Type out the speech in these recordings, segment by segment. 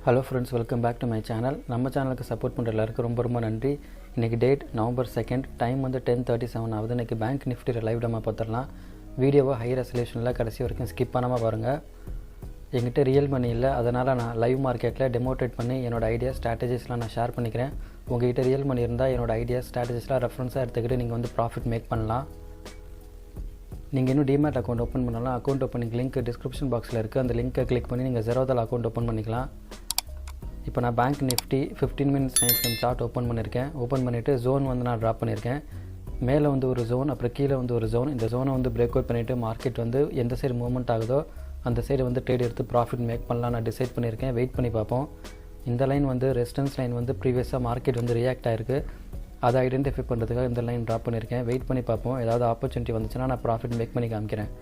Hello friends, welcome back to my channel. நம்ம சேனலுக்கு support பண்ணுற எல்லாருக்கும் ரொம்ப ரொம்ப நன்றி. இன்றைக்கி டேட் நவம்பர் 2, டைம் வந்து 10:37 ஆகுது. இன்றைக்கி பேங்க் நிஃப்டி லைவ் டெமோ பார்த்துடலாம். வீடியோவை ஹை ரெசல்யூஷனில் கடைசி வரைக்கும் ஸ்கிப் பண்ணாமல் பாருங்கள். என்கிட்ட ரியல் மணி இல்லை, அதனால் நான் லைவ் மார்க்கெட்டில் டெமோட்ரேட் பண்ணி என்னோடய ஐடியா ஸ்ட்ராட்டஜிஸ்லாம் நான் ஷேர் பண்ணிக்கிறேன். உங்கள்கிட்ட ரியல் மணி இருந்தால் என்னோடய ஐடியா ஸ்ட்ராட்டஜிஸ்லாம் ரெஃபரன்ஸாக எடுத்துக்கிட்டு நீங்கள் வந்து ப்ராஃபிட் மேக் பண்ணலாம். நீங்கள் இன்னும் டிமேட் அக்கௌண்ட் ஓப்பன் பண்ணலாம். அக்கௌண்ட் ஓப்பனிங் லிங்க் டிஸ்கிரிப்ஷன் பாக்ஸில் இருக்குது. அந்த லிங்க்கை கிளிக் பண்ணி நீங்கள் ஜெரோதால் அக்கௌண்ட் ஓப்பன் பண்ணிக்கலாம். இப்போ நான் bank Nifty 15 minutes time frame chart open பண்ணியிருக்கேன். ஓப்பன் பண்ணிவிட்டு ஜோன் வந்து நான் ட்ராப் பண்ணியிருக்கேன். மேலே வந்து ஒரு ஜோன், அப்புறம் கீழே வந்து ஒரு ஜோன். இந்த ஜோனை வந்து பிரேக் அவுட் பண்ணிவிட்டு மார்க்கெட் வந்து எந்த சைடு மூவ்மெண்ட் ஆகுதோ அந்த சைடு வந்து ட்ரேட் எடுத்து ப்ராஃபிட் மேக் பண்ணலாம் நான் டிசைட் பண்ணியிருக்கேன். வெயிட் பண்ணி பார்ப்போம். இந்த லைன் வந்து ரெசிஸ்டன்ஸ் லைன் வந்து ப்ரீவியஸாக மார்க்கெட் வந்து ரியாக்ட் ஆகிருக்கு. அதை ஐடென்டிஃபை பண்ணுறதுக்காக இந்த லைன் ட்ராப் பண்ணியிருக்கேன். வெயிட் பண்ணி பார்ப்போம். ஏதாவது ஆப்பர்ச்சுனிட்டி வந்துச்சுன்னா நான் ப்ராஃபிட் மேக் பண்ணி காமிக்கிறேன்.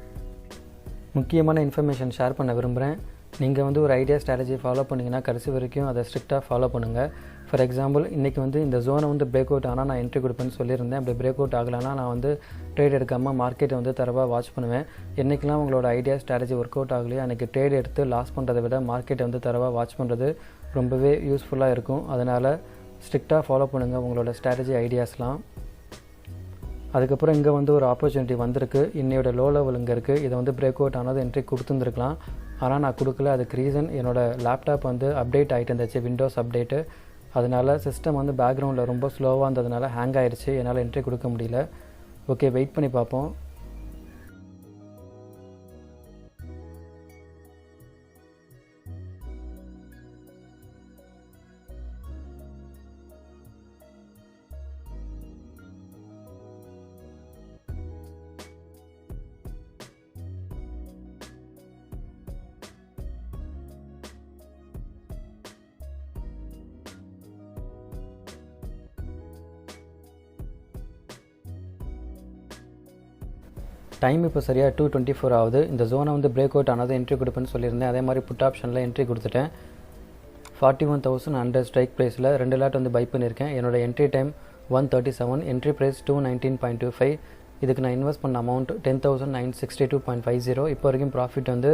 முக்கியமான இன்ஃபர்மேஷன் ஷேர் பண்ண விரும்புகிறேன். நீங்கள் வந்து ஒரு ஐடியா ஸ்ட்ராட்டஜி ஃபாலோ பண்ணிங்கன்னா கடைசி வரைக்கும் அதை ஸ்ட்ரிக்டாக ஃபாலோ பண்ணுங்கள். ஃபார் எக்ஸாம்பிள், இன்றைக்கி வந்து இந்த ஜோனை வந்து பிரேக் அவுட் ஆனால் நான் என்ட்ரி கொடுப்பேன்னு சொல்லியிருந்தேன். அப்படி பிரேக் அவுட் ஆகலைன்னா நான் வந்து ட்ரேட் எடுக்காமல் மார்க்கெட்டை வந்து தரவாக வாட்ச் பண்ணுவேன். என்றைக்கெல்லாம் உங்களோட ஐடியா ஸ்ட்ராட்டஜி ஒர்க் அவுட் ஆகலையோ அன்றைக்கி ட்ரேட் எடுத்து லாஸ் பண்ணுறதை விட மார்க்கெட்டை வந்து தரவாக வாட்ச் பண்ணுறது ரொம்பவே யூஸ்ஃபுல்லாக இருக்கும். அதனால் ஸ்ட்ரிக்டாக ஃபாலோ பண்ணுங்கள் உங்களோட ஸ்ட்ராட்டஜி ஐடியாஸ்லாம். அதுக்கப்புறம் இங்கே வந்து ஒரு ஆப்பர்ச்சுனிட்டி வந்திருக்கு. இன்னையோட லோ லெவல் இங்கே இருக்குது. இதை வந்து பிரேக் அவுட் ஆனது என்ட்ரி கொடுத்துருந்துருக்கலாம், ஆனால் நான் கொடுக்கல. அதுக்கு ரீசன் என்னோடய லேப்டாப் வந்து அப்டேட் ஆகிட்டு இருந்துச்சு, விண்டோஸ் அப்டேட்டு. அதனால் சிஸ்டம் வந்து பேக்ரவுண்டில் ரொம்ப ஸ்லோவாக இருந்ததுனால ஹேங் ஆகிடுச்சு. என்னால் என்ட்ரி கொடுக்க முடியல. ஓகே, வெயிட் பண்ணி பார்ப்போம். டைம் இப்போ சரியாக 2:24 ஆகுது. இந்த ஜோனை வந்து பிரேக் அவுட் ஆனது என்ட்ரி கொடுப்பேன்னு சொல்லியிருந்தேன். அதே மாதிரி புட் ஆப்ஷனில் என்ட்ரி கொடுத்துட்டேன். 41,100 ஸ்ட்ரைக் ப்ரைஸில் 2 லாட் வந்து பை பண்ணியிருக்கேன். என்னோட என்ட்ரி டைம் 1:37, என்ட்ரி ப்ரைஸ் 219.25. இதுக்கு நான் இன்வெஸ்ட் பண்ண அமௌண்ட் 10,962.50. இப்போ வரைக்கும் ப்ராஃபிட் வந்து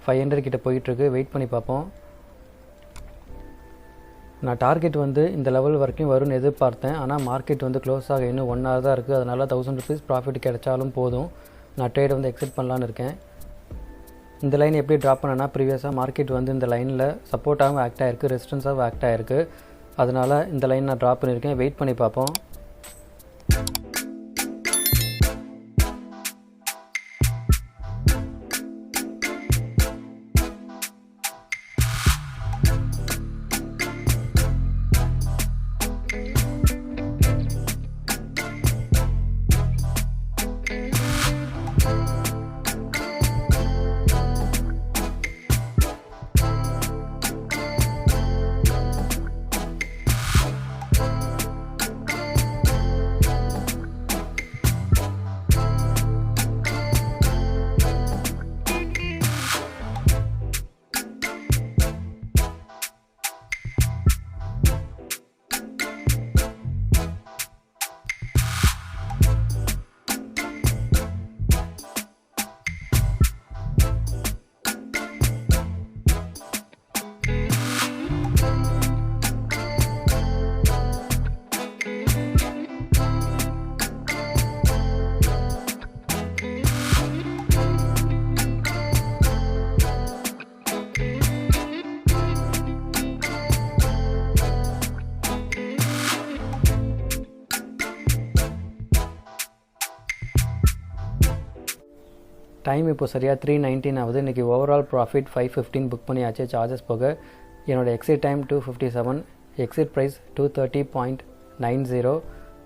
500 கிட்ட போயிட்டுருக்கு. வெயிட் பண்ணி பார்ப்போம். நான் டார்கெட் வந்து இந்த லெவல் வரைக்கும் வரும்னு எதிர்பார்த்தேன், ஆனால் மார்க்கெட் வந்து க்ளோஸ் ஆக இன்னும் 1 hour தான் இருக்குது. அதனால் 1000 rupees ப்ராஃபிட் கிடைச்சாலும் போதும். நான் ட்ரேடை வந்து எக்ஸிட் பண்ணலான்னு இருக்கேன். இந்த லைன் எப்படி ட்ராப் பண்ணேன்னா, ப்ரீவியஸாக மார்க்கெட் வந்து இந்த லைனில் சப்போர்ட்டாகவும் ஆக்ட் ஆகிருக்கு, ரெசிஸ்டன்ஸாகவும் ஆக்ட் ஆகிருக்கு. அதனால் இந்த லைன் நான் ட்ராப் பண்ணியிருக்கேன். வெயிட் பண்ணி பார்ப்போம். டைம் இப்போ சரியாக 3:19 ஆகுது. இன்றைக்கி ஓவரால் ப்ராஃபிட் 515 புக் பண்ணியாச்சு, சார்ஜஸ் போக. என்னோடய எக்ஸிட் டைம் 2:57, எக்ஸிட் ப்ரைஸ் 230.90.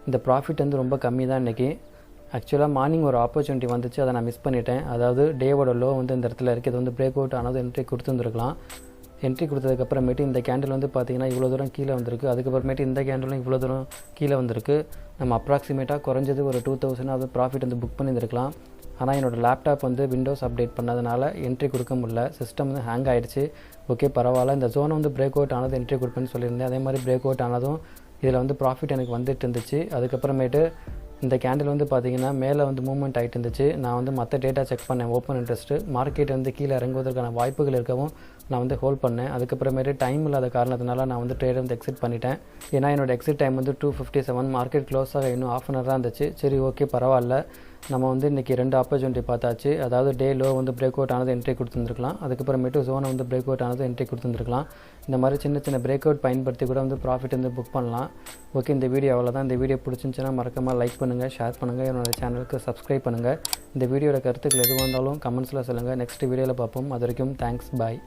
இந்த ப்ராஃபிட் வந்து ரொம்ப கம்மி தான் இன்றைக்கி. ஆக்சுவலாக மார்னிங் ஒரு ஆப்பர்ச்சுனிட்டி வந்துச்சு, அதை நான் மிஸ் பண்ணிட்டேன். அதாவது டேவோட லோ வந்து இந்த இடத்துல இருக்குது. இது வந்து பிரேக் அவுட் ஆனது என்ட்ரி கொடுத்துருந்துருக்கலாம். என்ட்ரி கொடுத்ததுக்கப்புறமேட்டு இந்த கேண்டில் வந்து பார்த்திங்கன்னா இவ்வளோ தூரம் கீழே வந்திருக்கு. அதுக்கப்புறமேட்டு இந்த கேண்டிலும் இவ்வளோ தூரம் கீழே வந்திருக்கு. நம்ம அப்ராக்சிமேட்டாக குறைஞ்சது ஒரு 2000 ப்ராஃபிட் வந்து புக் பண்ணியிருந்துருக்கலாம். ஆனால் என்னோடய லேப்டாப் வந்து விண்டோஸ் அப்டேட் பண்ணதுனால என்ட்ரி கொடுக்க முடியல. சிஸ்டம் வந்து ஹேங் ஆகிடுச்சு. ஓகே, பரவாயில்ல. இந்த ஜோனை வந்து பிரேக் அவுட் ஆனது என்ட்ரி கொடுப்பேன்னு சொல்லியிருந்தேன். அதே மாதிரி பிரேக் அவுட் ஆனதும் இதில் வந்து ப்ராஃபிட் எனக்கு வந்துட்டு இருந்துச்சு. அதுக்கப்புறமேட்டு இந்த கேண்டில் வந்து பார்த்தீங்கன்னா மேலே வந்து மூவ்மெண்ட் ஆகிட்டு இருந்துச்சு. நான் வந்து மற்ற டேட்டா செக் பண்ணேன். ஓப்பன் இன்ட்ரெஸ்ட்டு மார்க்கெட் வந்து கீழே இறங்குவதற்கான வாய்ப்புகள் இருக்கவும் நான் வந்து ஹோல்ட் பண்ணேன். அதுக்கப்புறமேட்டு டைம் இல்லாத காரணத்தினால நான் வந்து ட்ரேட் வந்து எக்ஸிட் பண்ணிட்டேன். ஏன்னா என்னோட எக்ஸிட் டைம் வந்து 2:57. மார்க்கெட் க்ளோஸ் ஆக இன்னும் ½ தான் இருந்துச்சு. சரி ஓகே பரவாயில்ல, நம்ம வந்து இன்றைக்கி 2 ஆப்பர்ச்சுனிட்டி பார்த்தாச்சு. அதாவது டே லோ வந்து பிரேக் அவுட் ஆனது என்ட்ரி கொடுத்துருந்துருக்கலாம். அதுக்கப்புறமேட்டு ஜோனை வந்து பிரேக் அவுட் ஆனது என்ட்ரி கொடுத்துருந்துருக்கலாம். இந்த மாதிரி சின்ன சின்ன பிரேக் அவுட் பயன்படுத்தி கூட வந்து ப்ராஃபிட் வந்து புக் பண்ணலாம். ஓகே, இந்த வீடியோ அவ்வளோதான். இந்த வீடியோ பிடிச்சிருந்துச்சுன்னா மறக்காமல் லைக் பண்ணுங்கள், ஷேர் பண்ணுங்கள், என்னோட சேனலுக்கு சப்ஸ்கிரைப் பண்ணுங்கள். இந்த வீடியோட கருத்துக்கள் எதுவாக இருந்தாலும் கமெண்ட்ஸில் சொல்லுங்கள். நெக்ஸ்ட் வீடியோவில் பார்ப்போம். அது வரைக்கும் தேங்க்ஸ், பாய்.